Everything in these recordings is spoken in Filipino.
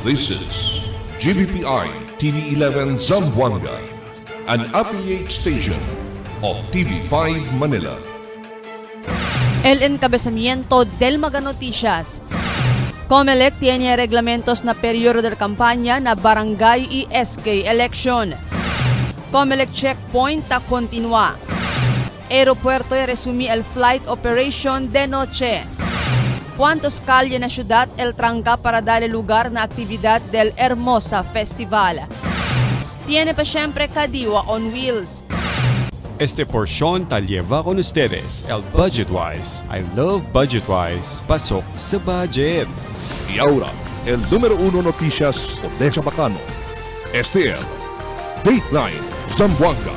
This is GBPI TV11 Zamboanga, an affiliate station of TV5 Manila. El encabezamiento del Maga Noticias. Comelec tiene reglamentos na periodo de campaña na barangay y SK election. Comelec checkpoint ta continua. Aeropuerto resumí el flight operation de noche. ¿Cuántos calles na ciudad el tranca para darle lugar na actividad del Hermosa Festival? Tiene pa siempre Kadiwa on wheels. Este porción te lleva con ustedes el Budgetwise. I love Budgetwise. Pasok sa budget. Y ahora, el número 1 noticias de Chabacano. Este es Dateline Zamboanga.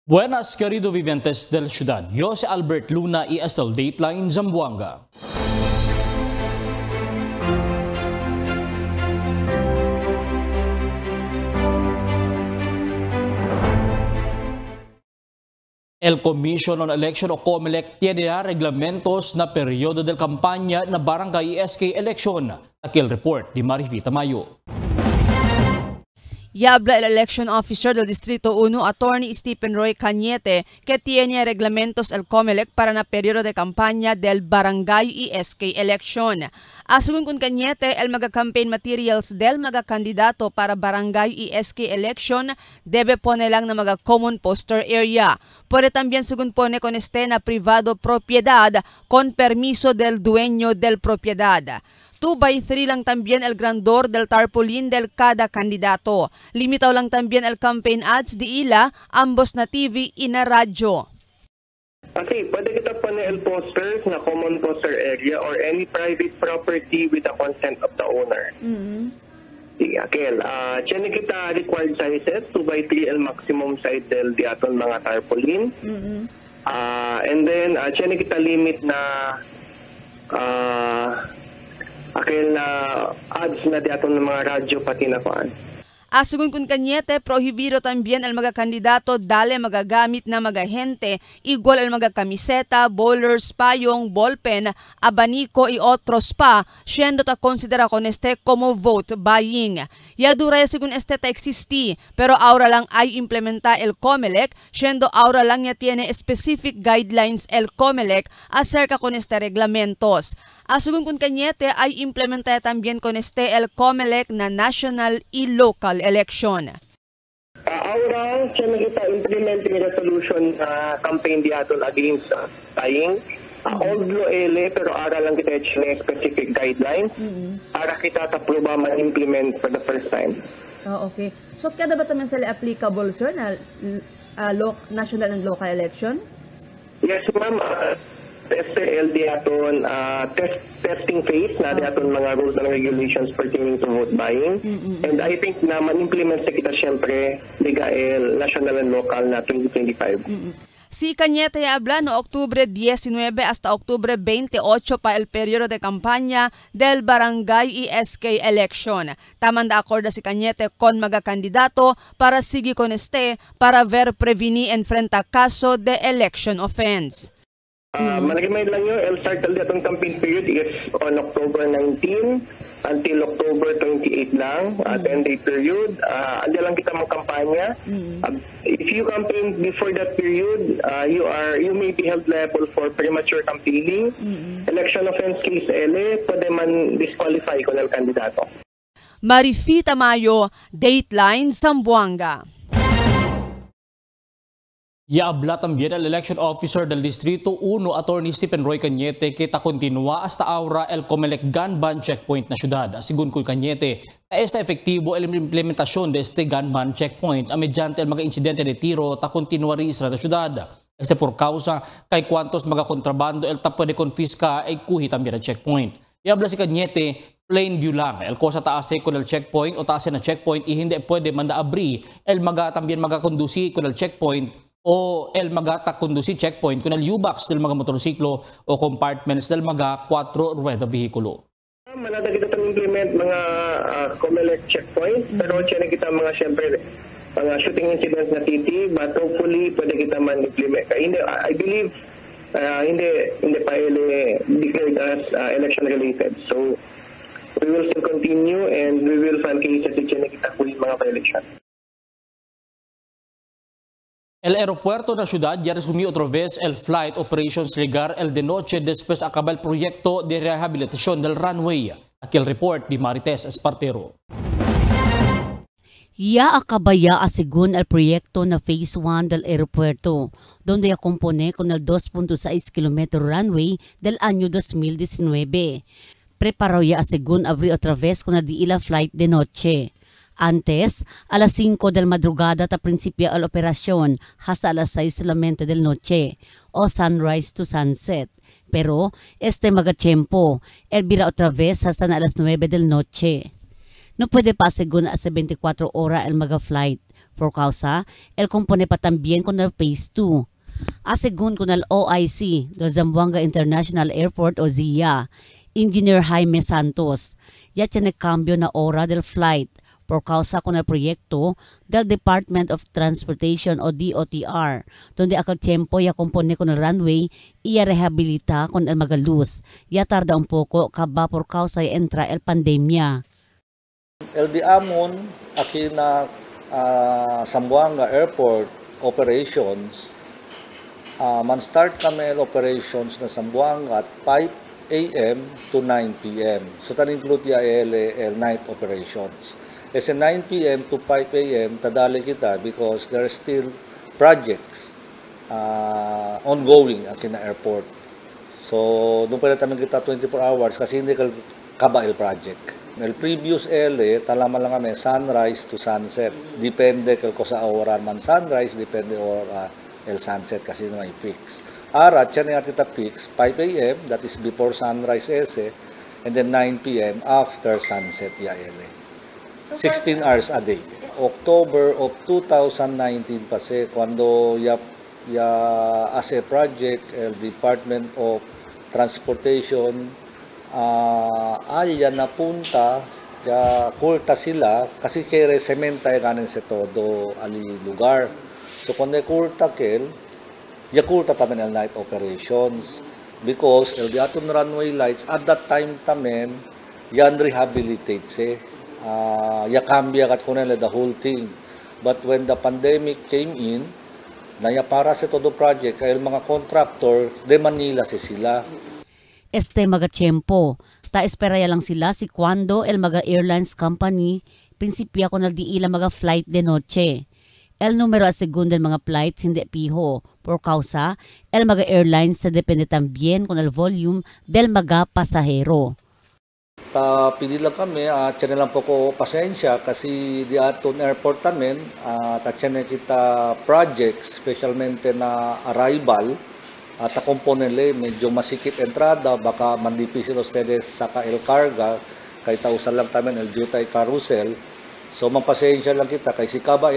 Buenas, querido vivientes del ciudad. Yo si Albert Luna y hasta el Dateline Zamboanga. El Commission on Election o Comelec tiene reglamentos na periodo del kampanya na barangay SK election. Aquel report di Marifita Mayo. Y habla el election officer del Distrito 1, Attorney Stephen Roy Cañete, que tiene reglamentos el Comelec para na periodo de campaña del barangay y SK election. Según con Cañete, el campaign materials del candidato para barangay y SK election debe poner lang na common poster area. Puede también, según pone, con este na privado propiedad con permiso del dueño del propiedad. 2x3 lang también el grandor del tarpaulin del cada candidato. Limitaw lang también el campaign ads di ila, ambos na TV y na radyo. Okay, pwede kita pone el posters na common poster area or any private property with the consent of the owner. Sige, Akel. Tiyan kita required sizes, 2x3 el maximum size del diaton mga tarpaulin. And then, tiyan kita limit na akin na ads na diaton ng mga radyo pati na kuan. Según con Cañete, prohibido también el candidato dale magagamit na gente, igual el kamiseta, bowlers, payong, ballpen, abanico y otros pa, siendo ta considera con este como vote buying. Ya dura según este ta existi, pero ahora lang ay implementa el Comelec, siendo ahora lang ya tiene specific guidelines el Comelec acerca con este reglamentos. Según con Cañete, ay implementa también con este el Comelec na national y local election. Ahora, siya kita implementing resolution na campaign diaton against tying. Old law ele, pero ara lang kita specific guidelines. Ara kita ta-proba ma-implement for the first time. Okay. So, kada ba naman sila applicable, sir, na national and local election? Yes, ma'am. SL diaton testing phase na diaton mga rules and regulations pertaining to vote buying. And I think na man-implement sa kita siyempre legal, national and local na 2025. Si Cañete habla no Octubre 19 hasta Octubre 28 pa el periodo de campaña del barangay y SK election. Tamanda acorda si Cañete con candidato para sige con este para ver preveni enfrenta caso de election offense. Malagimay lang yun, el start of atong campaign period is on October 19 until October 28 lang, 10-day period. Andi lang kita mong kampanya. If you campaign before that period, you may be held liable for premature campaigning. Election offense case ele, pwede man disqualify kung el kandidato. Marifita Mayo, Dateline Zamboanga. Yaabla también el election officer del Distrito 1, Attorney Stephen Roy Cañete, que ta continua hasta ahora el Comelec gun ban checkpoint na syudad. Según con Cañete, está efektibo el implementación de este gun ban checkpoint mediante el mga insidente de tiro ta continua rin sa syudad. Este por causa kay cuantos mga kontrabando el ta pwede confisca ay kuhi también ang checkpoint. Yaabla si Cañete, plain view lang. El cosa taase con el checkpoint o taase na checkpoint hindi pwede manda abri el maga también magakondusi con el checkpoint o el magata conduci checkpoint con el U-box del mga motorsiklo o compartments del mga 4 rueda vehikulo. Manada kita implement mga COMELEC checkpoint pero tiyan kita mga syempre mga shooting incidents na TT but hopefully pwede kita man-implement. I believe hindi pa declared as election related. So we will still continue and we will find cases na kita kung mga pa-election. El aeropuerto na ciudad ya resumió otra vez el flight operations llegar el de noche después acaba el proyecto de rehabilitación del runway. Aquí el report de Marites Espartero. Ya acabaya según el proyecto na Phase 1 del aeropuerto, donde ya compone con el 2.6 km runway del año 2019. Preparó ya según abrir otra vez con el diila flight de noche. Antes, a las 5 del madrugada ta principio la operasyon hasta a las 6 solamente del noche o sunrise to sunset. Pero magatiempo, el vira otra vez hasta a las 9 del noche. No puede pa según hace 24 horas el maga flight. Por causa, el compone pa también con el Phase 2. Según con el OIC del Zamboanga International Airport o ZIA, Engineer Jaime Santos, ya tiene cambio na hora del flight por causa con el proyecto del Department of Transportation o DOTR, donde aquel tiempo ya compone con el runway y ya rehabilita con el magaluz. Ya tarda un poco kaba por causa ya entra el pandemia. El di amon aquí na Zamboanga Airport operations, man start kami operations na Zamboanga at 5 a.m. to 9 p.m. So that include ya el night operations. Kasi 9 p.m. to 5 a.m. tadali kita because there are still projects ongoing aquí na airport. So doon pala tayo kita 24 hours kasi hindi kaba el project. El previous talaman lang kami sunrise to sunset. Depende kung sa oras man sunrise, depende ora el sunset kasi may fix. Ara, tiyan nga kita fix, 5 a.m., that is before sunrise and then 9 p.m. after sunset yaele. 16 hours a day. October of 2019 kasi, cuando ya as a project, el Department of Transportation, napunta, ya kulta sila, kasi kere sementa ganin sa todo ali lugar. So, cuando kulta kel, yakulta tamen el night operations because el diaton runway lights at that time tamen yan rehabilitate ya cambia kat kunele the whole thing, but when the pandemic came in naya para sa todo project kay mga contractor de Manila sila magatiempo ta espera ya lang sila si cuando el maga airlines company prinsipya con el diila maga flight de noche. El numero según del mga flights hindi piho. Por causa, el mga airlines se depende también con el volume del mga pasahero. Pili lang kami, tiyan lang po ko pasensya kasi di aton airport tamen, tiyan kita projects, specialmente na arrival, at komponenle medyo masikip entrada, baka mandipisil ustedes sa el carga, kay tausan lang tamen el jutay carousel. So, magpasensya lang kita, kay si Kaba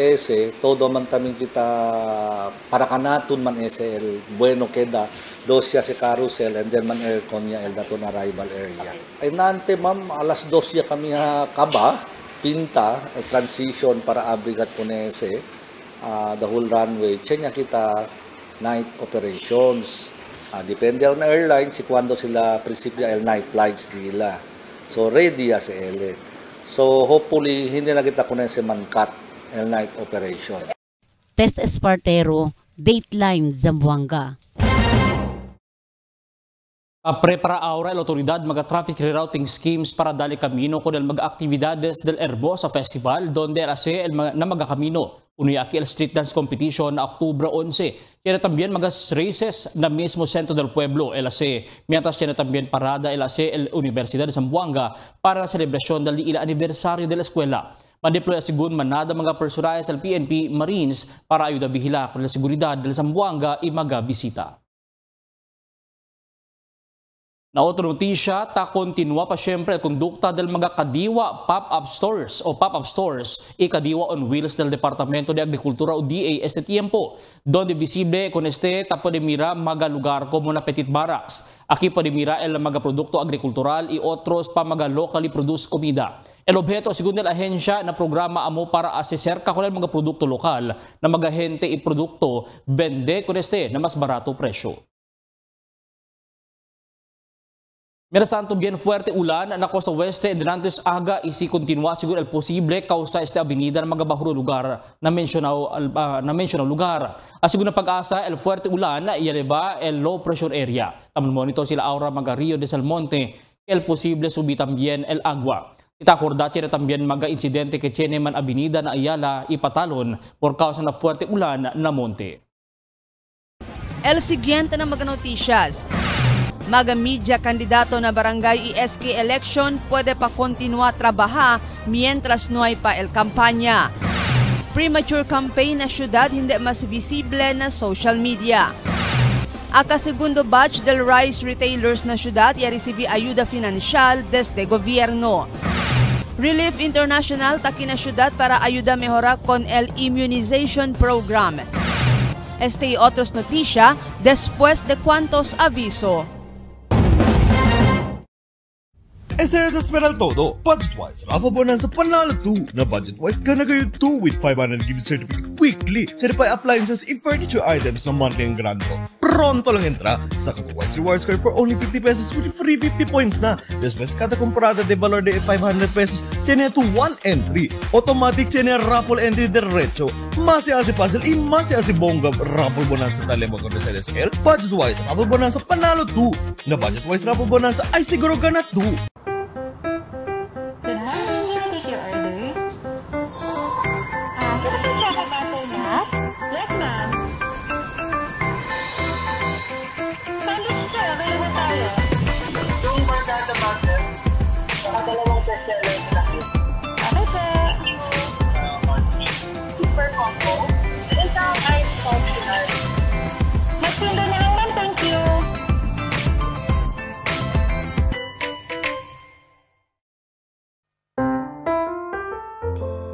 todo man tamin kita, para kanaton man el bueno queda, dos siya si carousel, and then man aircon niya, el daton arrival area. Ay nante ma'am, alas 2 ya kami Kaba, pinta, transition para abrigat po the whole runway. Tiyan niya kita night operations. Depende na airline, si kwando sila prinsipyo el night flights nila. So, ready ya si ele. So, hopefully, hindi na kita kunin si Mankat el night operation. Test Espartero, Dateline, Zamboanga. Prepara ahora la autoridad mga traffic rerouting schemes para dali camino con el mga actividades del Herbosa Festival donde hace el na mga camino. Unuyaki el street dance competition na Octubre 11. Tiene también mga races na mismo centro del pueblo. El hace, mientras tiene también parada el hace el Universidad de Zamboanga para la celebración del ila aniversario de la escuela. Madeploy según manada mga personajes del PNP Marines para ayuda vigilar con la seguridad del Zamboanga y mga visita. Na outra notisya, continua pa siyempre a kondukta del mga kadiwa pop-up stores e kadiwa on wheels del Departamento de Agricultura o DA este tiempo, donde visible con este tapo de mira mga lugar como na Petit Barracks. Aquí pa de mira el mga produkto agrikultural y otros pa mga locally produced comida. El objeto, según la ahensya, na programa amo para aseserka ko mga produkto lokal na mga gente y produkto vende con este na mas barato presyo. Mientras tanto, bien fuerte ulan na costa oeste durante aga y si continúa seguro el posible causa esta avenida ng mga bahuro lugar na mencionado lugar. Asigun na pag-asa, el fuerte ulan ieleva el low pressure area. Tamang monitor sila ahora mga Rio de Salmonte, el posible subir también el agua. Itakorda tiene también mga insidente que tiene man avenida na Ayala ipatalon por causa na fuerte ulan na monte. El siguiente na mga noticias. Mga media kandidato na barangay ESK election pwede pa continua trabaha mientras no hay pa el kampanya. Premature campaign na syudad hindi mas visible na social media. Aka segundo batch del rice retailers na syudad ya recibe ayuda financial desde gobierno. Relief International taki na syudad para ayuda mejora con el immunization program. Este y otros noticia después de cuantos aviso. Este es Esperal Todo, Budget-wise, Rafa Bonanza Panalo 2, na budget-wise ka na kayo 2 with 500 gift certificate weekly, certified appliances and furniture items na monthly ang grando. Pronto lang entra sa Kaka-Wise Rewards card for only 50 pesos with free 50 points na. Después kada comprada de valor de 500 pesos, tiene to 1 entry. Automatic tiene raffle entry derecho. Más te hace puzzle y más te hace bongga Raffle Bonanza talema con el SL. Budget-wise, Rafa Bonanza Panalo 2, na budget-wise Rafa Bonanza ay siguro ganat 2. Super combo. Isang ice optional. Magtinda na lang, ma'am. Thank you.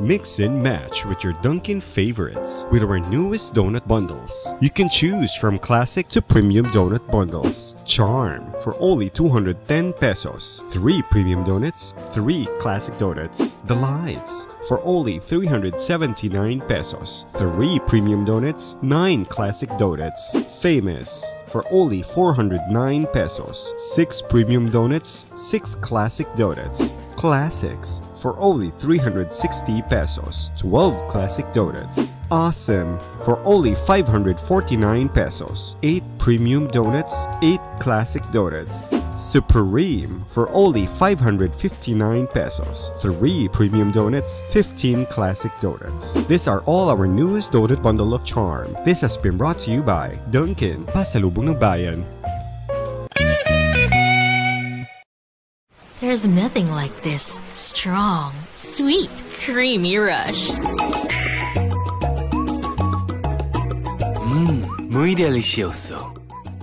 Mix and match with your Dunkin' favorites with our newest donut bundles. You can choose from classic to premium donut bundles. Charm for only 210 pesos. 3 premium donuts, 3 classic donuts. The Lights for only 379 pesos. 3 premium donuts, 9 classic donuts. Famous for only 409 pesos. 6 premium donuts, 6 classic donuts. Classics for only 360 pesos. 12 classic donuts. Awesome for only 549 pesos. 8 premium donuts, 8 classic donuts. Supreme for only 559 pesos. 3 premium donuts, 15 classic donuts. These are all our newest donut bundle of charm. This has been brought to you by Dunkin', Pasalubong ng Bayan. There's nothing like this strong, sweet, creamy rush. Muy delicioso.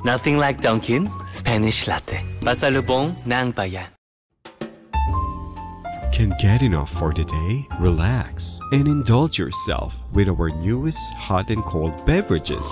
Nothing like Dunkin' Spanish Latte. Pasalubong ng Bayan. Can't get enough for the day? Relax and indulge yourself with our newest hot and cold beverages.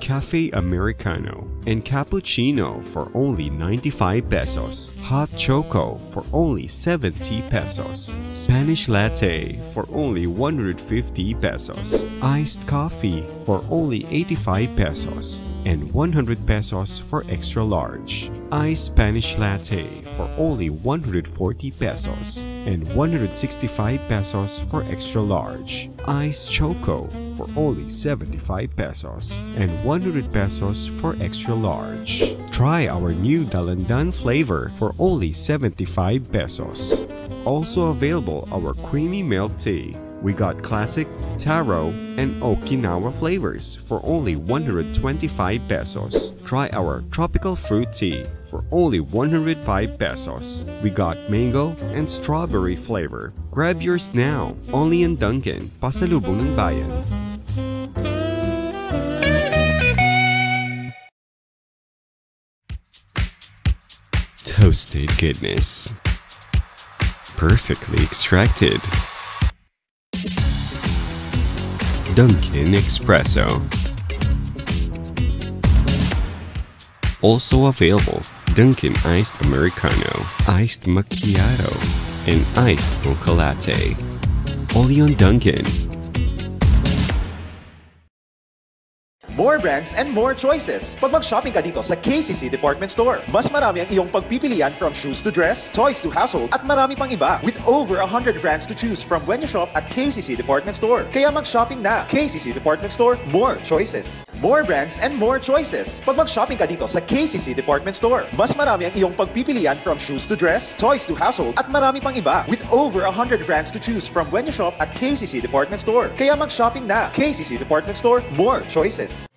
Cafe Americano and Cappuccino for only 95 pesos. Hot Choco for only 70 pesos. Spanish Latte for only 150 pesos. Iced Coffee for only 85 pesos. And 100 pesos for extra large. Iced Spanish Latte for only 140 pesos. And 165 pesos for extra large. Iced Choco for only 75 pesos. And 100 pesos for extra large. Try our new Dalandan flavor for only 75 pesos. Also available our creamy milk tea. We got classic, taro, and Okinawa flavors for only 125 pesos. Try our tropical fruit tea for only 105 pesos. We got mango and strawberry flavor. Grab yours now, only in Dunkin', Pasalubong ng Bayan. toasted goodness. Perfectly extracted. Dunkin' Espresso. Also available, Dunkin' Iced Americano, Iced Macchiato, and Iced Mocha Latte. Only on Dunkin'. More brands and more choices. Pag mag-shopping ka dito sa KCC Department Store, mas marami ang iyong pagpipilian from shoes to dress, toys to household, at marami pang iba. With over 100 brands to choose from when you shop at KCC Department Store. Kaya mag-shopping na. KCC Department Store, more choices. More brands and more choices. Pag mag-shopping ka dito sa KCC Department Store, mas marami ang iyong pagpipilian from shoes to dress, toys to household, at marami pang iba. With over 100 brands to choose from when you shop at KCC Department Store. Kaya mag-shopping na. KCC Department Store, more choices.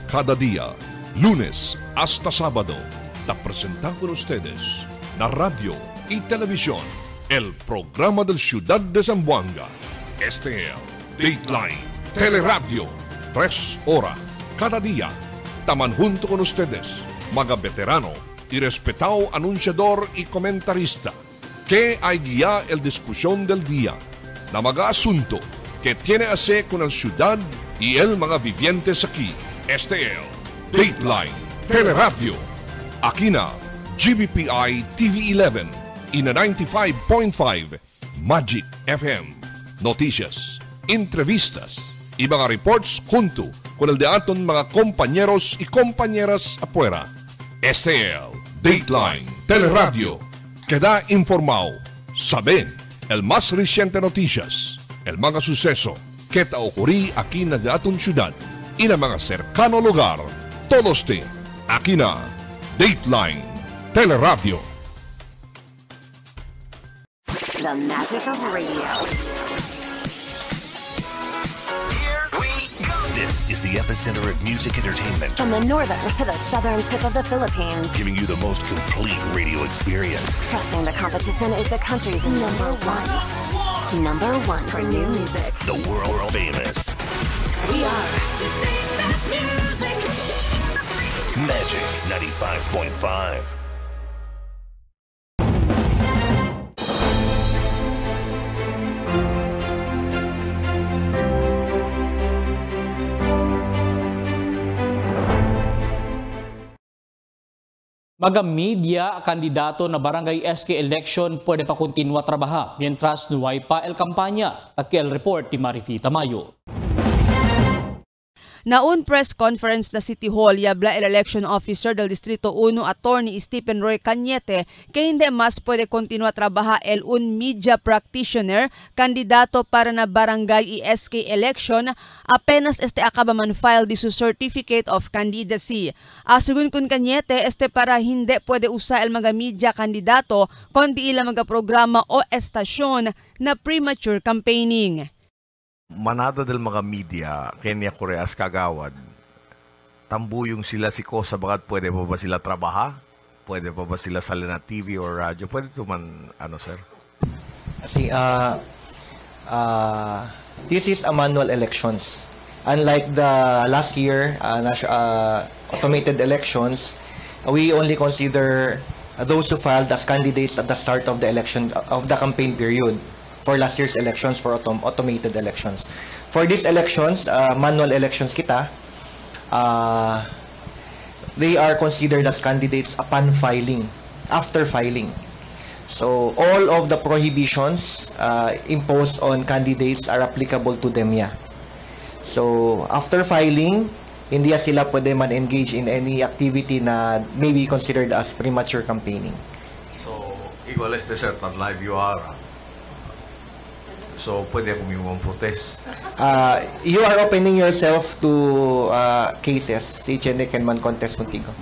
Cada día, lunes hasta sábado, te presentan con ustedes la radio y televisión, el programa del Ciudad de Zamboanga. Este es Dateline Teleradio, 3 horas cada día. Taman junto con ustedes, mga veterano y respetado anunciador y comentarista, que hay guía el discusión del día, la mga asunto que tiene a hacer con el ciudad y el mga vivientes aquí. Este es Dateline Teleradio. Aquí na GBPI TV11 y na 95.5 Magic FM. Noticias, entrevistas y mga reports junto con el de aton mga compañeros y compañeras afuera. Este es Dateline Teleradio. Queda informado, sabe el más reciente noticias, el mga suceso que te ocurrí aquí na de aton ciudad y na mga cercano lugar. Todos te aquí na Dateline Teleradio. The magic of radio. Here we go. This is the epicenter of music entertainment. From the northern to the southern tip of the Philippines. Giving you the most complete radio experience. Crushing the competition is the country's number one. Number one for new music. The world famous. We are today's best music. Magic 95.5. Mga media kandidato na barangay SK election pwede pa kontinua trabaha mientras nuway pa el kampanya. Taki el report ni Marifita Mayo. Naun press conference na City Hall yabla el election officer del Distrito 1 Attorney Stephen Roy Cañete que hindi mas pwede kontinua trabaha el un media practitioner kandidato para na barangay SK election apenas este acaba man file di su certificate of candidacy. Asugun kun Cañete este para hindi pwede usa el mga media kandidato kundi ila mga programa o estasyon na premature campaigning. Manada del mga media, Kenya Koreas kagawad, tambuyong sila si Kosa bagat pwede pa ba sila trabaha? Pwede pa ba sila sa na TV or radyo? Pwede ito man, ano sir? Kasi, this is a manual elections. Unlike the last year, automated elections, we only consider those who filed as candidates at the start of the election, of the campaign period. For last year's elections, for automated elections. For these elections, manual elections kita, they are considered as candidates upon filing, after filing. So all of the prohibitions imposed on candidates are applicable to them. Yeah. So after filing, hindi sila pwede man engage in any activity na may be considered as premature campaigning. So, igual este certain live you are. So, pwede akong yung protest. You are opening yourself to cases. Si Chene can man contest contigo.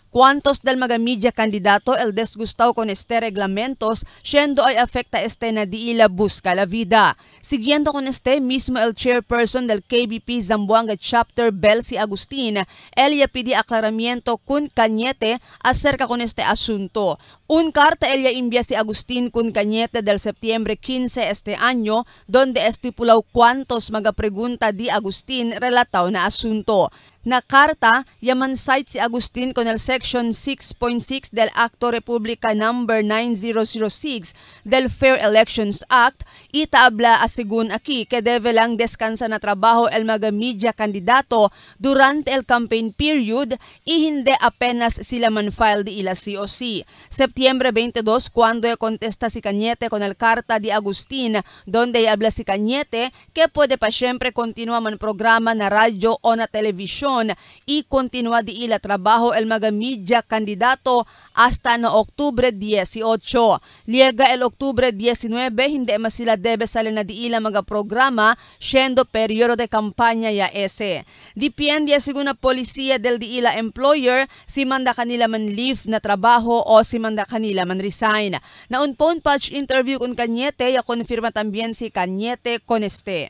¿Cuántos del mga media candidato el desgustado con este reglamentos, siendo ay afecta este na di ila busca la vida? Siguiendo con este mismo el chairperson del KBP Zamboanga Chapter Belsi Agustin, ella pidi aclaramiento kun Cañete acerca con este asunto. Un carta ella envía si Agustin kun Cañete del septiembre 15 este año, donde estipuló cuántos mga pregunta di Agustin relataw na asunto. na karta, yaman cite si Agustin con el Section 6.6 del Acto Republica Number 9006 del Fair Elections Act, itaabla asigun aquí que debe lang descansa na trabaho el mga media kandidato durante el campaign period y hindi apenas sila man-file di ila COC. Septiembre 22, cuando contesta si Cañete con el carta di Agustin, donde habla si Cañete que puede pa siempre continua man programa na radyo o na televisión y continua di ila trabaho el mga media kandidato hasta na Oktubre 18. Liega el Oktubre 19, hindi mas sila debe sali na di ila mga programa siendo periodo de kampanya ya ese. Depende según na polisiya del di ila employer si manda kanila man leave na trabaho o si manda kanila man resign. Na un phone patch interview con Cañete, ya konfirma también si Cañete con este.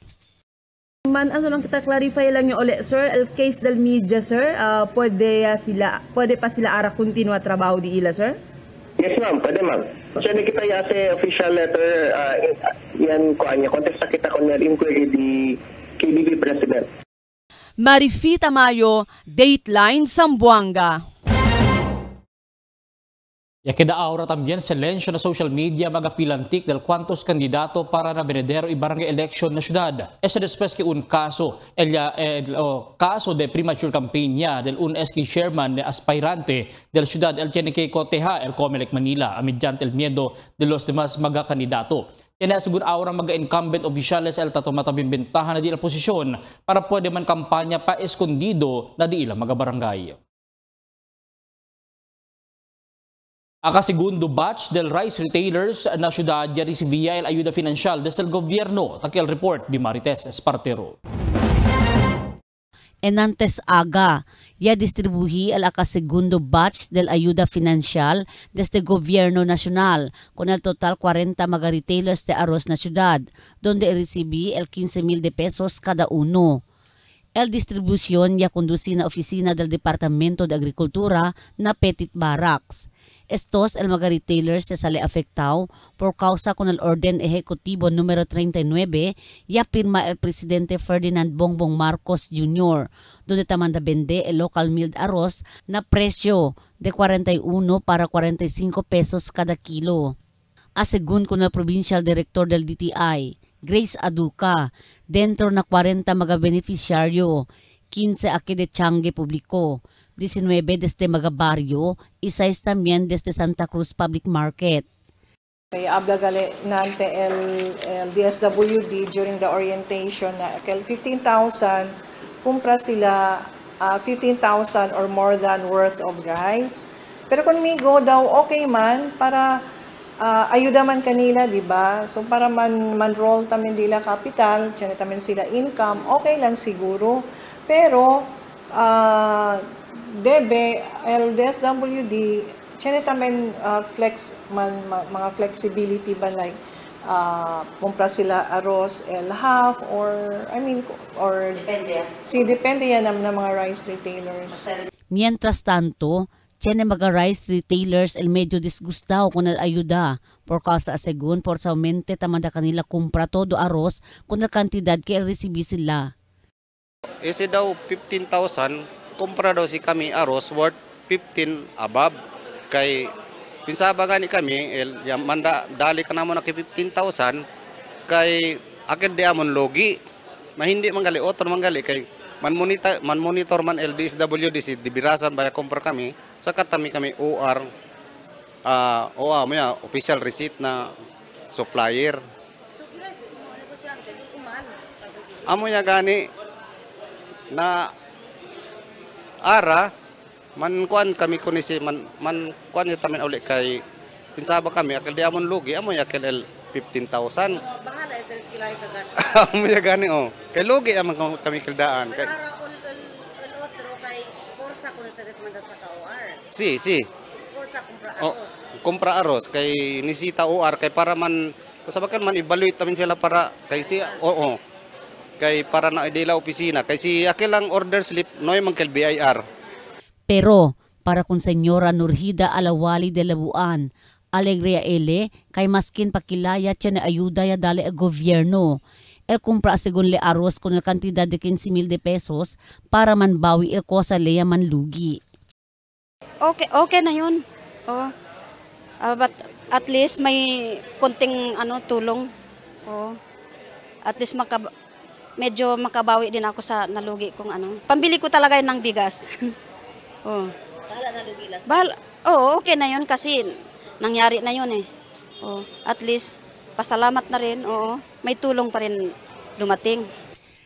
Man, ano lang kita clarify lang yung uli, sir, el case del media, sir, pwede pa sila ara continua trabaho di ila, sir? Yes, ma'am. Pwede, ma'am. Siyempre kita yate official letter, yan ko anya, kontesta kita ko na inquiry di KBB President. Marifita Mayo, Dateline Zamboanga. Ya queda ahora también silencio na social media magapilantik del cuantos candidato para na venidero y barangay election na ciudad. Ese después que un caso, caso de premature campaña del un SK chairman de aspirante del ciudad el tiene que coteja el Comelec Manila mediante el miedo de los demás magakandidato. Yan ay siguro ahora mag-incumbent officiales el tato matabimbentahan na di la posisyon para pwede man kampanya pa escondido na di ila magabarangay. Ang segundo batch del rice retailers na syudad ya recibía el ayuda financial desde el gobierno. Takil report di Marites Espartero. Enantes aga, ya distribuí el segundo batch del ayuda financial desde el gobierno nacional con el total 40 mga retailers de arroz na syudad, donde recibí el 15,000 de pesos cada uno. El distribución ya conducí na oficina del Departamento de Agricultura na Petit Barracks. Estos el mga retailers se sale afectado por causa con el orden ejecutivo número 39 ya firma el presidente Ferdinand Bongbong Marcos Jr. donde tamanda vende el local milled arroz na presyo de 41 para 45 pesos kada kilo. Asegun con el provincial director del DTI, Grace Aduca, dentro na 40 mga beneficiaryo, 15 aquí de Changi Publico, 19 desde mga barrio y 6 también desde Santa Cruz Public Market. Kaya habla gali nante el DSWD during the orientation na 15,000 kumpra sila 15,000 or more than worth of rice. Pero kung migo daw okay man para ayuda man kanila, di ba? So para man-roll tamin nila capital, tiyan tamin sila income, okay lang siguro. Pero debe el DSWD tiene también mga flexibility ba like kumpra sila arroz el half or depende. Depende yan ng mga rice retailers. Mientras tanto, tiene mga rice retailers el medyo disgustado con el ayuda por causa según por sa aumente tamanda kanila kumpra todo arroz con la cantidad que recibí sila. Ese daw 15,000 kumpra daw si kami arroz worth 15 above kay pinsaba gani kami manda dali ka namo na kay 15,000 kay akid di amon logi mahindi manggali otro manggali kay man monitor man LDSWD si dibirasan baya kumpra kami sa katami kami OR may official receipt na supplier amo ya gani na ara man kuan kami kunisi man kuan tamin uli kay pinsaba kami akil di amon lugi amo yakil el 15,000 bahala sa skilay tagas amo ya gani kay lugi amon kami kildaan kay el otro kay porsa kun sa desmanda sa OR si porsa kumpra arroz kay nisita OR kay para man sabakan man evaluate tamin sila para kay si kay para na idila opisina kay si akilang order slip noy mangkel BIR. Pero para kun Senyora Nurhida Alawali de Labuan, Alegria ele kay maskin pakilaya tiyan na ayuda ya dali ang gobyerno. el kumpra según le arroz con el cantidad de 15,000 de pesos para manbawi el cosa leya manlugi. Okay na yun. But at least may konting tulong. At least medyo makabawi din ako sa nalugi kong Pambili ko talaga yun ng bigas. Bahala na lugi last. Okay na yun kasi nangyari na yun eh. At least pasalamat na rin. May tulong pa rin dumating.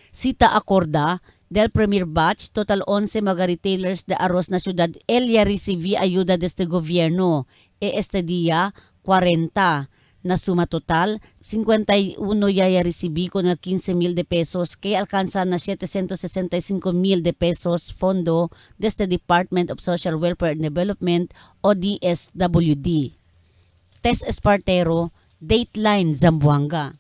Sita acorda del primer batch, total 11 mga retailers de arroz na syudad Elia recibí ayuda desde gobierno. Este día, 40. Na suma total, 51 ya recibí con el 15,000 de pesos que alcanza na 765,000 de pesos fondo desde Department of Social Welfare and Development o DSWD. Tess Espartero, Dateline Zamboanga.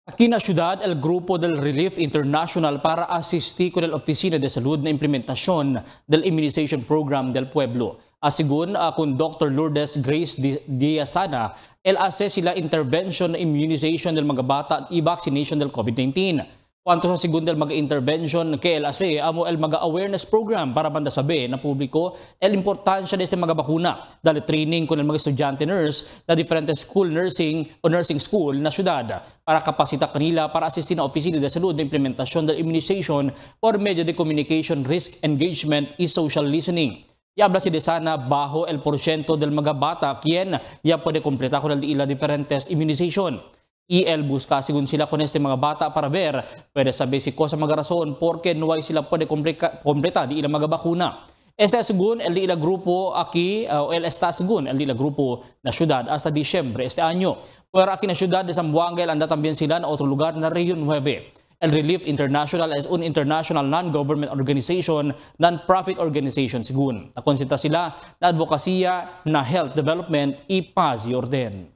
Aquí na syudad, el Grupo del Relief International para asistir con el Oficina de Salud na implementación del Immunization Program del Pueblo. Asigun kung Dr. Lourdes Grace Diazana, el ase sila intervention na immunization del mga bata at i-vaccination del COVID-19. Kwanto sa segundo el mag-intervention kay el ase, amo el mag-awareness program para banda sabi na publiko el importansya de este mga bakuna. Dali training con el mga estudyante nurse na diferentes school nursing o nursing school na syudad para kapasita kanila para asistin na opisina de salud na implementasyon del immunization por medio de communication, risk engagement y social listening. Yabla si Desana bajo el porsyento del mga bata quien ya puede completa con el ila diferentes immunization. El busca según sila con este mga bata para ver pwede sabi si ko sa mga rason porque no ay sila pwede kompleta di ilang mga bakuna. Ese según el ila grupo aquí o el está según el ila grupo na syudad hasta Disyembre este año. Pero aquí na syudad de Zamboanga anda también sila na otro lugar na Region 9. El Relief International es un international non-government organization, non-profit organization según. Nakonsenta sila na advokasya, na health development, y paz y orden.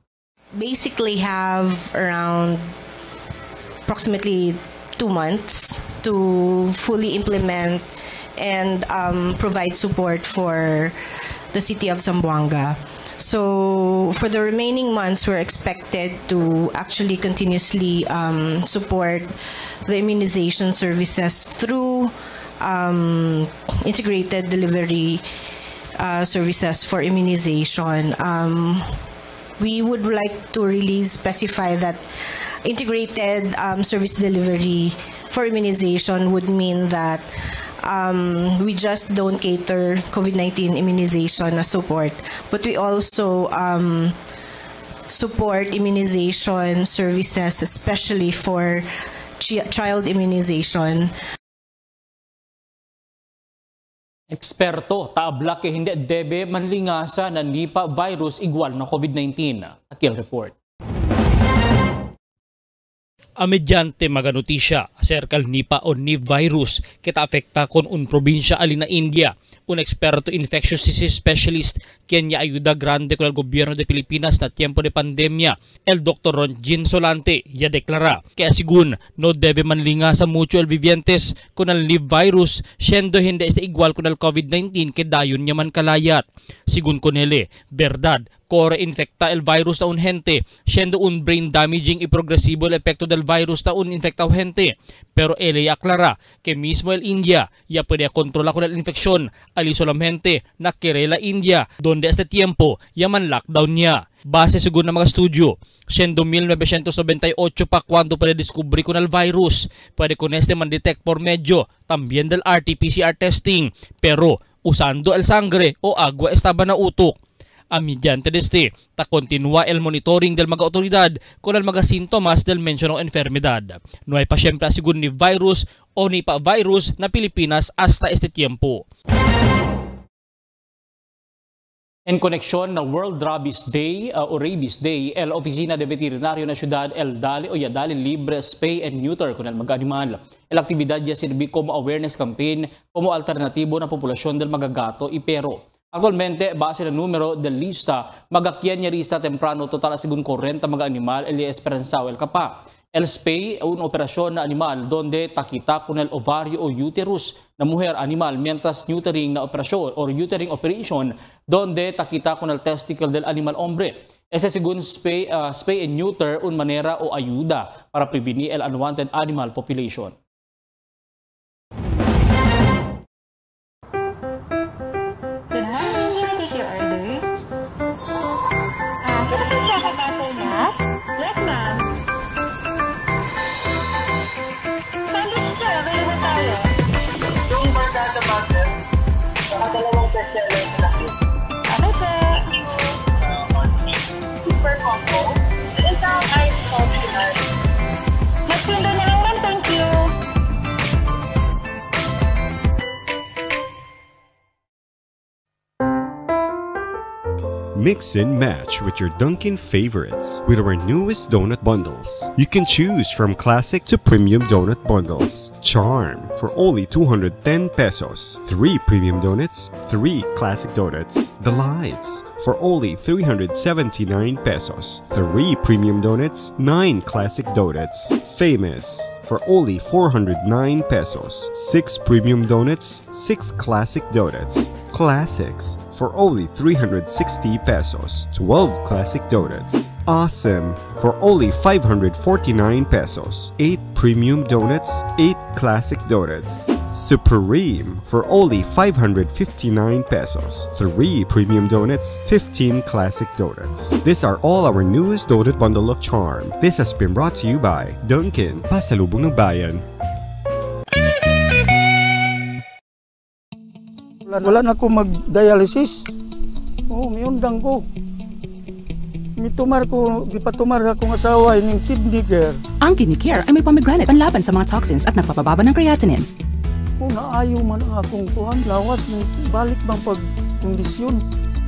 Basically have around approximately 2 months to fully implement and provide support for the city of Zamboanga. So for the remaining months, we're expected to actually continuously support the immunization services through integrated delivery services for immunization. We would like to really specify that integrated service delivery for immunization would mean that we just don't cater COVID-19 immunization support, but we also support immunization services, especially for child immunization. Eksperto, taabla ke hindi debe manlingasa na Nipah virus igual na COVID-19. Akil report. Mediante mga notisya acerca del Nipah o Nipah virus kita afekta kon un probinsya alina India. Un experto infectious disease specialist quien ya ayuda grande con el gobierno de Pilipinas na tiempo de pandemia. El Dr. Ronjin Solante ya deklara que asigun no debe manlingasa mucho el vivientes con el Nipah virus siendo hindi este igual con el COVID-19 que dayon niya man kalayat. Sigun konele, verdad, core infecta el virus ta un gente, siendo un brain damaging y progresivo el efecto del virus ta un infecta gente. Pero ele aclara que mismo el India ya puede controlar con la infección al solamente na querela India, donde este tiempo ya man lockdown niya. Base según ng mga studio, siendo 1998 pa cuando puede descubrir con el virus, puede con este man detect por medio también del RT-PCR testing, pero usando el sangre o agua estaba na utok. Mediante este, ta continúa el monitoring del mga otoridad con el mga sintomas del mencionado enfermedad. No hay pa siyempre asigun ni virus o Nipah virus na Pilipinas hasta este tiempo. En koneksyon na World Rabies Day o Rabies Day, el Oficina de Veterinario na Syudad el Dali o Yadali libre spay and neuter con el mga animal. El aktibidad ya sirvi como awareness campaign como alternatibo na populasyon del mga gato y perro. Actualmente, base ng numero del lista, magakyan niya lista temprano total asigun 40 mga animal el esperanzao el kapa. El spay, una operasyon na animal donde takita con el ovario o uterus na mujer animal, mientras neutering na operasyon o neutering operation donde takita con el testicle del animal hombre. Ese según spay and neuter un manera o ayuda para prevenir el unwanted animal population. Yes, ma'am. Sandwich sir, available tayo. Yung barkada butter, dalawang bestseller sa akin. Okay, sir. Super combo. Isang ice optional. Magtinda na lang, ma'am. Thank you. Mix and match with your Dunkin' favorites with our newest donut bundles. You can choose from classic to premium donut bundles. Charm for only 210 pesos. 3 premium donuts, 3 classic donuts. The Lights for only 379 pesos. 3 premium donuts, 9 classic donuts. Famous for only 409 pesos. 6 premium donuts, 6 classic donuts. Classics for only 360 pesos. 12 classic donuts. Awesome for only 549 pesos. 8 premium donuts, 8 classic donuts. Supreme for only 559 pesos. 3 premium donuts, 15 classic donuts. These are all our newest donut bundle of charm. This has been brought to you by Dunkin', Pasalubong ng Bayan. Wala na ako mag-dialysis. May undang ko. Mitumar ko, gipatumar akong asawa ng kidney care. Ang kidney care ay may pomegranate panlaban sa mga toxins at nagpapababa ng creatinine. Naayaw man ang akong kuhan. Lawas ng balik bang pagkondisyon.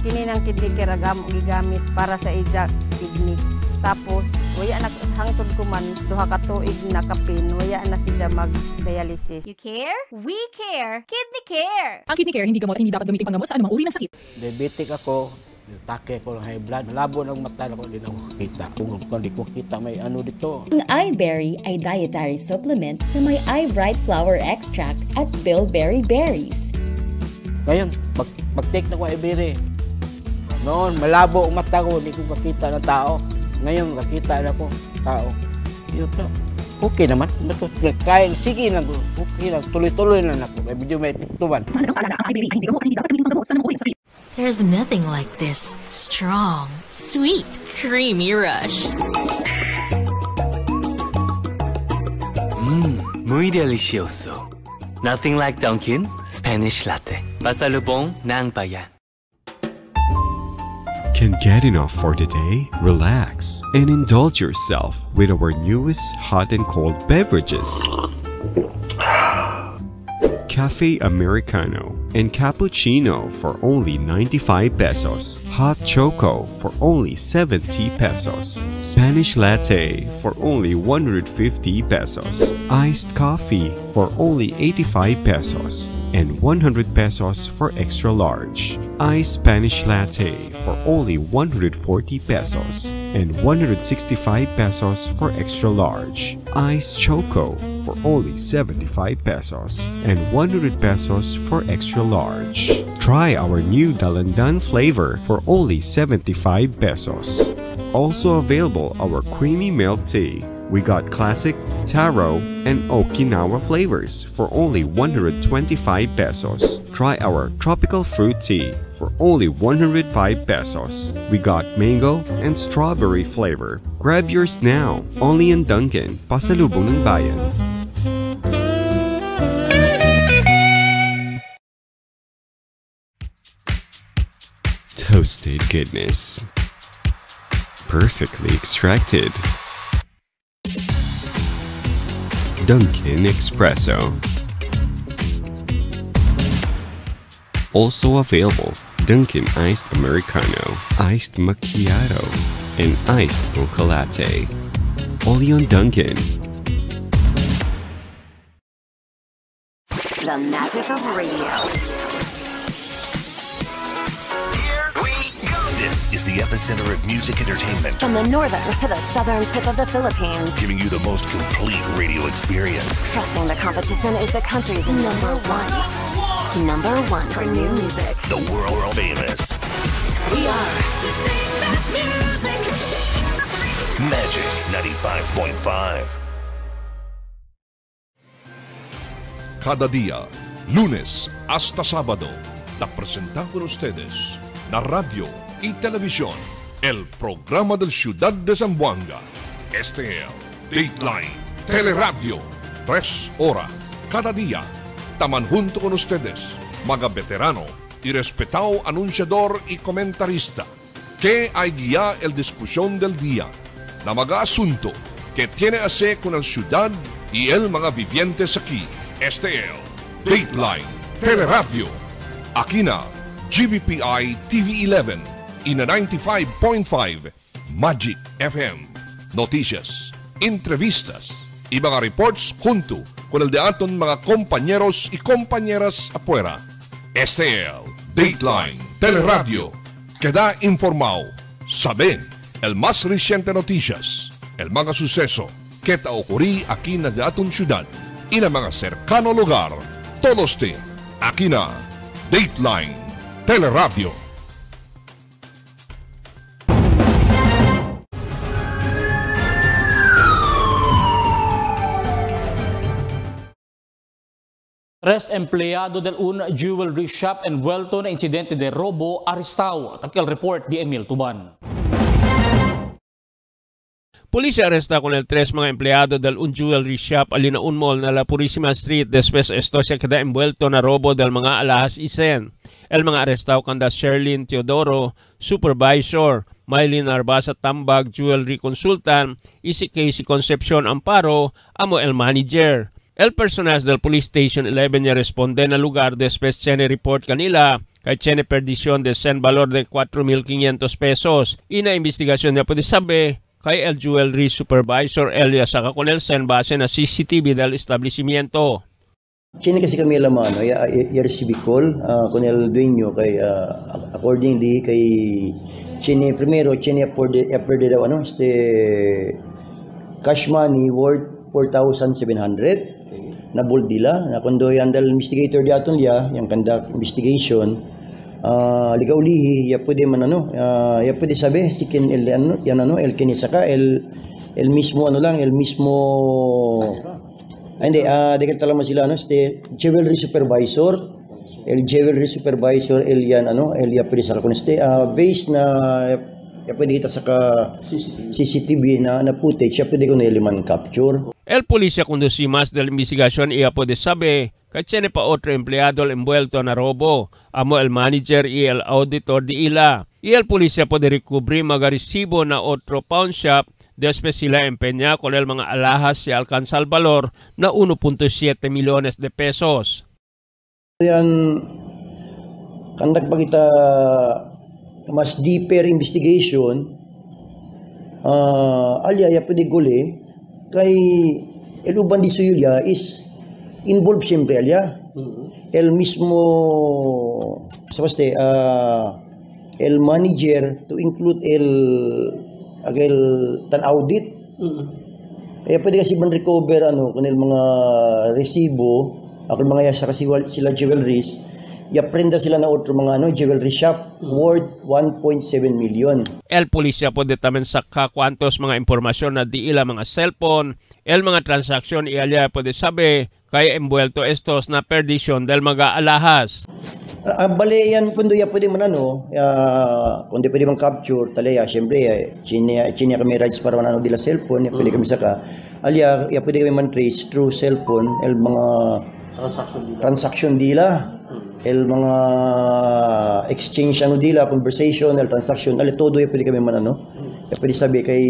Kini ng kidney care gigamit para sa ija kidney. Tapos, waya na hangtod ko man, duha ka tuig na kapin, waya na siya mag-dialysis. You care? We care! Kidney Care! Ang kidney care hindi gamot, hindi dapat gamitin panggamot sa anumang uri ng sakit. Diabetic ako, take ko ng high blood, malabo ng mata ko, hindi na ako kita. Kung hindi ko kita, may ano dito. Ang iBerry ay dietary supplement na may iBright flower extract at bilberry berries. Ngayon, pag-take na ko iBerry, noon malabo ang mata ko, hindi ko makita ng tao. Ngayon, nakita na ko tao. Okay naman. Kaya, sige lang. Okay lang. Tuloy-tuloy na ako. May video may tuban. There's nothing like this strong, sweet, creamy rush. Muy delicioso. Nothing like Dunkin' Spanish Latte. Pasalubong ng Bayan. Can get enough for the day? Relax and indulge yourself with our newest hot and cold beverages. Cafe Americano and Cappuccino for only 95 pesos. Hot Choco for only 70 pesos. Spanish Latte for only 150 pesos. Iced Coffee for only 85 pesos. And 100 pesos for extra large. Iced Spanish Latte for only 140 pesos. And 165 pesos for extra large. Iced Choco for only 75 pesos. And 100 pesos for extra large. Try our new Dalandan flavor for only 75 pesos. Also available our creamy milk tea. We got classic, taro, and Okinawa flavors for only 125 pesos. Try our tropical fruit tea for only 105 pesos. We got mango and strawberry flavor. Grab yours now, only in Dunkin', Pasalubong ng Bayan. Toasted goodness. Perfectly extracted. Dunkin' Espresso. Also available, Dunkin' Iced Americano, Iced Macchiato, and Iced Mocha Latte. Only on Dunkin'. The magic of radio. Here we go. This is the epicenter of music entertainment. From the northern to the southern tip of the Philippines. Giving you the most complete radio experience. Crushing the competition is the country's number one. Number one for new music. The world famous. We are today's best music. Magic 95.5. Cada día, lunes hasta sábado, te presentamos con ustedes la radio y televisión, el programa del Ciudad de Zamboanga. Este es Dateline Teleradio, 3 horas cada día. Taman junto con ustedes, mga veterano y respetado anunciador y comentarista, que hay guía el discusión del día, na mga asunto que tiene a hacer con el ciudad y el mga vivientes aquí. Este es Dateline Teleradio. Aquí na GBPI TV11 y na 95.5 Magic FM. Noticias, entrevistas y mga reports junto con el de aton mga compañeros y compañeras afuera. Este es Dateline Teleradio. Queda informado, sabe el más reciente noticias, el mga suceso que te ocurrí aquí na de aton ciudad y na mga cercano lugar. Todos te aquí na Dateline Teleradio. Tres empleyado del un jewelry shop envuelto na insidente de robo arrestado. Takil report di Emil Tuban. Pulisya arresta con el tres mga empleyado del un jewelry shop alina un mall na La Purísima Street después esto siya kada envuelto na robo del mga alahas isen. El mga arrestado kanda Sherlyn Teodoro, supervisor, Mylene Arbasa Tambag, jewelry consultant, y si Casey Concepcion Amparo, amo el manager. El personal del Police Station 11 niya responde na lugar después tiene report kanila kay tiene perdisyon de sen valor de 4,500 pesos. Ina investigasyon niya pwede sabi kay el jewelry supervisor Elia saka con el sen base na CCTV del establecimiento. Tiene kasi kami alam i-receive call con el dueño kay accordingly kay tiene primero tiene apurde daw cash money worth 4,700 na buldila na kundo yan dal investigator diaton dia yang conduct investigation ligaw lihi ya pwede man ya pwede sabi sikin el kinisaka el mismo el mismo hindi dekel talama sila jewelry supervisor el yan el ya pwede saka kun based na ya pwede kita saka CCTV na footage ya pwede ko niliman capture. El policía conducí más de la investigación y puede saber que tiene pa otro empleado envuelto na robo, amo el manager y el auditor de ila. Y el policía puede recubrir mga resibo na otro pawn shop después sila empeña con el mga alahas si alcanza el valor na 1.7 millones de pesos. Yan, kandak pa kita mas deeper investigation, alya ya pwede guli, kay el uban di Suyulya is involved siyempre alya. El mismo el manager to include el tan audit. Pwede kasi man recover kung el mga resibo, ako mga yasa kasi sila jewelries, prenda sila na otro mga jewelry shop worth 1.7 million. El polisya pwede tamen saka kwantos mga impormasyon na di ila mga cellphone, el mga transaksyon ialya pwede sabi kaya envuelto estos na perdisyon del mga alahas. Bale yan kundo ya pwede man kundi pwede man capture talaya syempre chinya kami rights para man dila cellphone pwede kami saka alya ya pwede kami man trace through cellphone el mga transaction dila. El mga exchange dila, conversation, el transaction, todo yung pwede kami man pwede sabi kay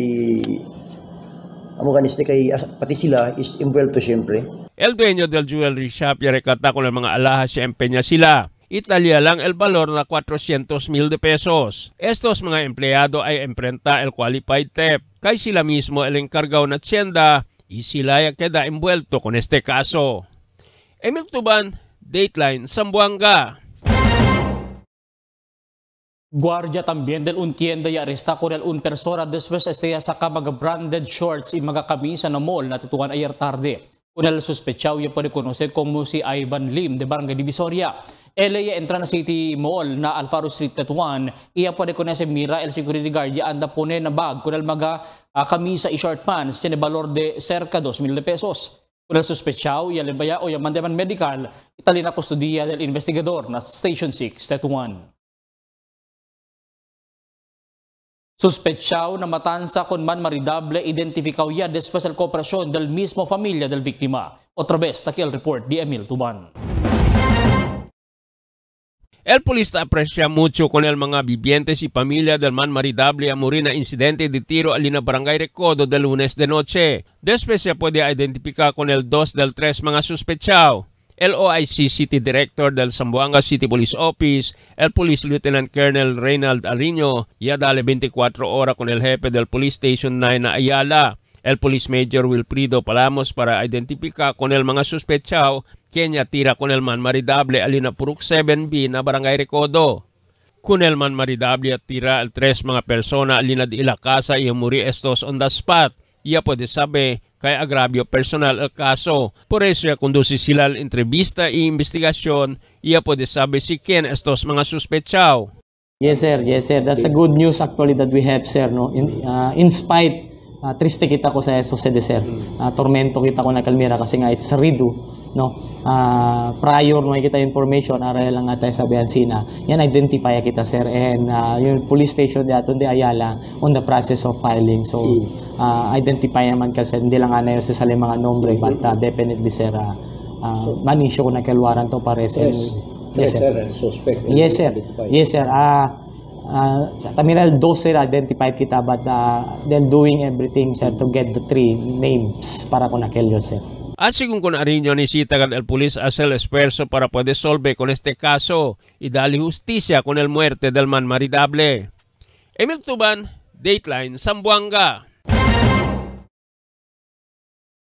amo kaniste kay pati sila is involved syempre. El dueño del jewelry shop yarekata con el mga alahas siya empeña sila. Italia lang el valor na 400,000 de pesos. Estos mga empleyado ay enfrenta el qualified theft. Kay sila mismo el encargado na tienda y sila ya queda envuelto con este caso. Emil Tuban, Dateline Zamboanga. Guardia también del un tienda y arresta con el un persona después sa mga branded shorts y mga kamisa na mall na tutukan ayer tarde. Con el sospechado ya puede conocer como si Ivan Lim de Barangay Divisoria. Él ya entra na City Mall na Alfaro Street Tetuan. Iya puede conocer mira el security guard ya anda pone na bag con el mga kamisa y short pants sin valor de cerca 2,000 pesos. Con el sospechado ya lebaya o ya mandaman medical italina custodia del investigador na Station 6 Tetuan. Sospechado na matanza con man maridable identificado ya después el cooperación del mismo familia del víctima. Otra vez, aquí el report de Emil Tuban. El polis aprecia mucho con el mga vivientes y familia del man maridable a morir na incidente de tiro alina Barangay Recodo del lunes de noche. Después se puede identificar con el 2 del 3 mga sospechado. El OIC City Director del Zamboanga City Police Office, el Police Lieutenant Colonel Reynald Ariño, ya dale 24 horas con el jefe del Police Station 9 na Ayala. El Police Major Wilfrido Palamos para identificar con el mga sospechado quien ya tira con el man maridable alina Purok 7B na Barangay Recodo. Con el man maridable tira el 3 mga persona alina di la casa y muri estos on the spot. Ya puede saber kay agravio personal el caso. Por eso ya conduce sila la entrevista e investigasyon. Ya puede saber si quién estos mga sospechado. Yes sir, that's the good news actually that we have sir. No? In spite, triste kita ko sa Jose sir. Tormento kita ko na Calmira kasi nga it's Ridu. No? Prior no kita information aral lang nga tayo sabihan sina. Yan identify kita sir and yung police station di aton di Ayala on the process of filing. So identify naman kasi hindi lang ana yung sa mga nombre but definitely sir manisyo ko na kalwaran to pares. Yes sir. Suspect. Yes sir. Yes sir. Sa terminal 12 identified kita but they're doing everything sir to get the 3 names para ko nakelyo sir. At según con Ariño necesita el polis hacer el esfuerzo para poder solve con este caso y darle justicia con el muerte del man maridable. Emil Tuban, Dateline, Zamboanga.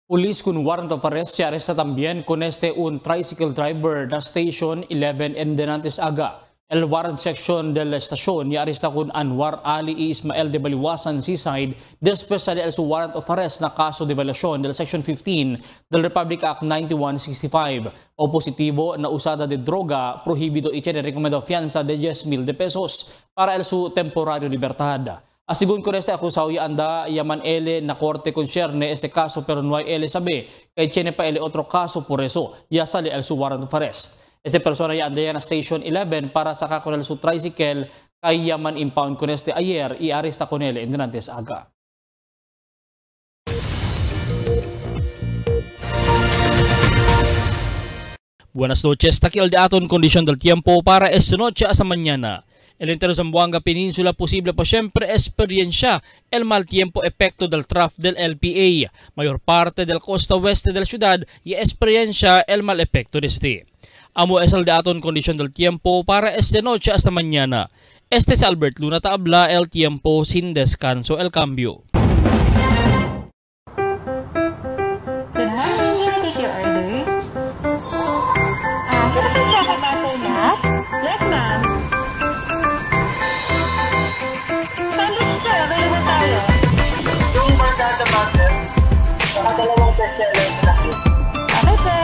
Police con warrant of arrest se arresta también con un tricycle driver na Station 11 en Denantes Aga. El warrant section de la estación y arresta con Anwar Ali y Ismael de Baliwasan Seaside después de su warrant of arrest na kaso de violación del Section 15 del Republic Act 9165 o positivo na usada de droga prohibido y tiene recomendado fianza de 10,000 pesos para su temporario libertad. Según con este acusado ya anda yaman ele na korte concierne este caso pero no hay ele sabe kay tiene pa ele otro caso por eso ya sale el su warrant of arrest. Este persona ya anda na Station 11 para saka con el su tricycle kay yaman impound con este ayer y arresta con ele en Denantes Aga. Buenas noches, takiol de aton kondisyon del tiempo para esta noche hasta mañana. El entero Zamboanga Península posible po siempre experiencia el mal tiempo epekto del trough del LPA. Mayor parte del costa oeste de la ciudad y experiencia el mal epekto de este. Amo es el de aton condición del tiempo para esta noche hasta mañana. Este es Albert Luna Tabla, el tiempo sin descanso, el cambio. Dalawang bestseller sa laki. Ano sa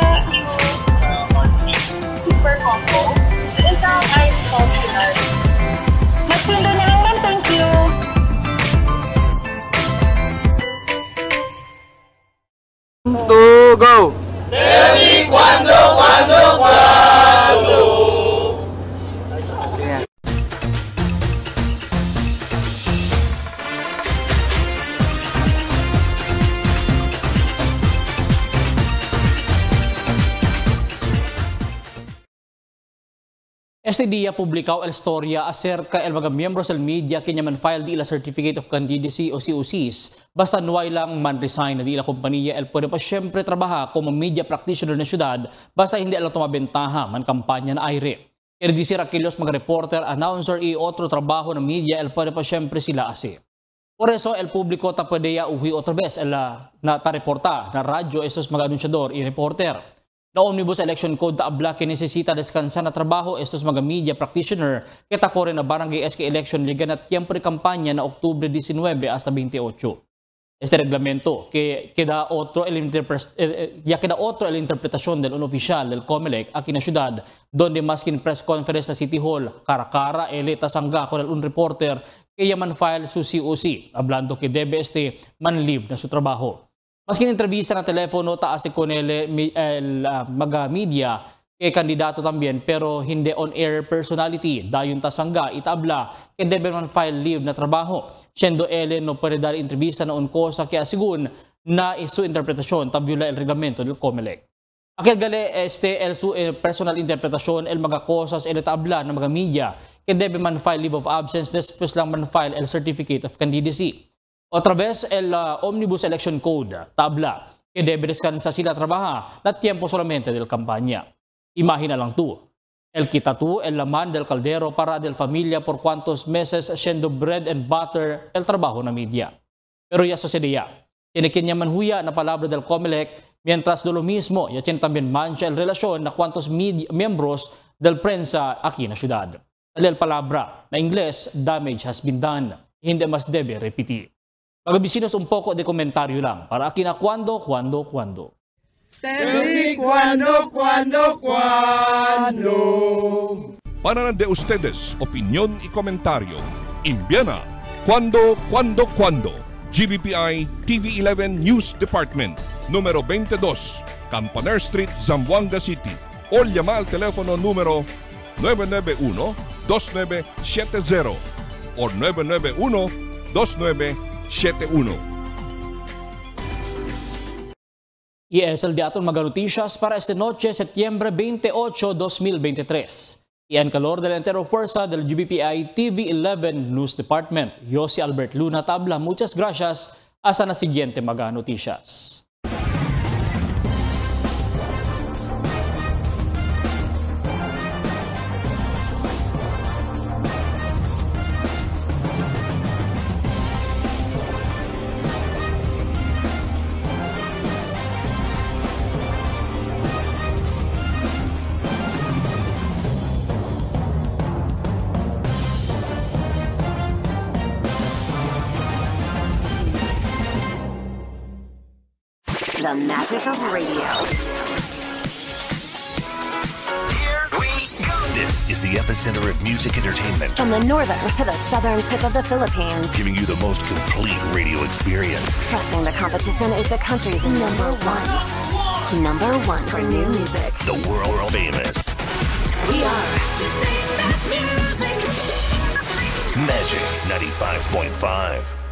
super combo? Isang ice optional. Mas pindo na lang ma'am, thank you. To go! Cuando. Este día publicado el historia acerca el mga miembros del media que man file di la Certificate of Candidacy o COCs. Basta nuway lang man resign na di la kompanya, el pwede pa siyempre trabaha como media practitioner na syudad basta hindi lang tumabentaha man kampanya na aire. Pero di si Raquilos mga reporter, announcer y otro trabaho ng media, el pwede pa siyempre sila asi. Por eso el público ta pwede ya uwi otra vez na ta reporta na radyo esos mga anunciador y reporter. Na Omnibus Election Code taabla kinesesita deskansa na trabaho estos mga media practitioner kita kore na barangay SK election ligan at tiyempre kampanya na Oktubre 19 hasta 28. Este reglamento que queda otro el interpretación del un oficial del COMELEC aquí en la ciudad, donde más que en press conference na City Hall, cara-cara, elita sangga con un reporter que yaman file su COC, hablando que debe manlib na su trabajo. Mas que en entrevista na telefono, taas con el mga media, que kandidato también, pero hindi on-air personality. Dayon tasangga, itabla, que debe man file leave na trabaho. Siendo ele no puede dar entrevista na un cosa que asigun na su interpretasyon tabula el reglamento del COMELEC. Aquel gale el su personal interpretasyon el mga cosas el tabla ng mga media que debe man file leave of absence después lang man file el certificate of candidacy. Otra vez el Omnibus Election Code tabla que debe descansa sila trabaja na tiempo solamente del kampanya. Imagina lang tú, el quita tú el laman del caldero para del familia por cuantos meses siendo bread and butter el trabajo na media. Pero ya sucedía, tiene que man huya na palabra del COMELEC, mientras de lo mismo, ya tiene también mancha el relasyon na cuantos miembros del prensa aquí na ciudad. El palabra na Ingles, damage has been done, hindi mas debe repetir. Magabisinos un poco de komentaryo lang para aquí na cuando. Tell me cuando. Para de ustedes, opinión y comentario. Envíana cuando. GBPI TV11 News Department, número 22, Campaner Street, Zamboanga City. O llama al teléfono número 991-2970 o 991-2971. Y es el de aton mga noticias para esta noche, Septiembre 28, 2023. Y en calor de la entera fuerza del GBPI TV11 News Department, yo si Albert Luna Tabla, muchas gracias. Hasta na siguiente mga noticias. The magic of radio. Here we go. This is the epicenter of music entertainment. From the northern to the southern tip of the Philippines. Giving you the most complete radio experience. Crushing the competition is the country's number one. Number one for new music. The world famous. We are today's best music. Magic 95.5.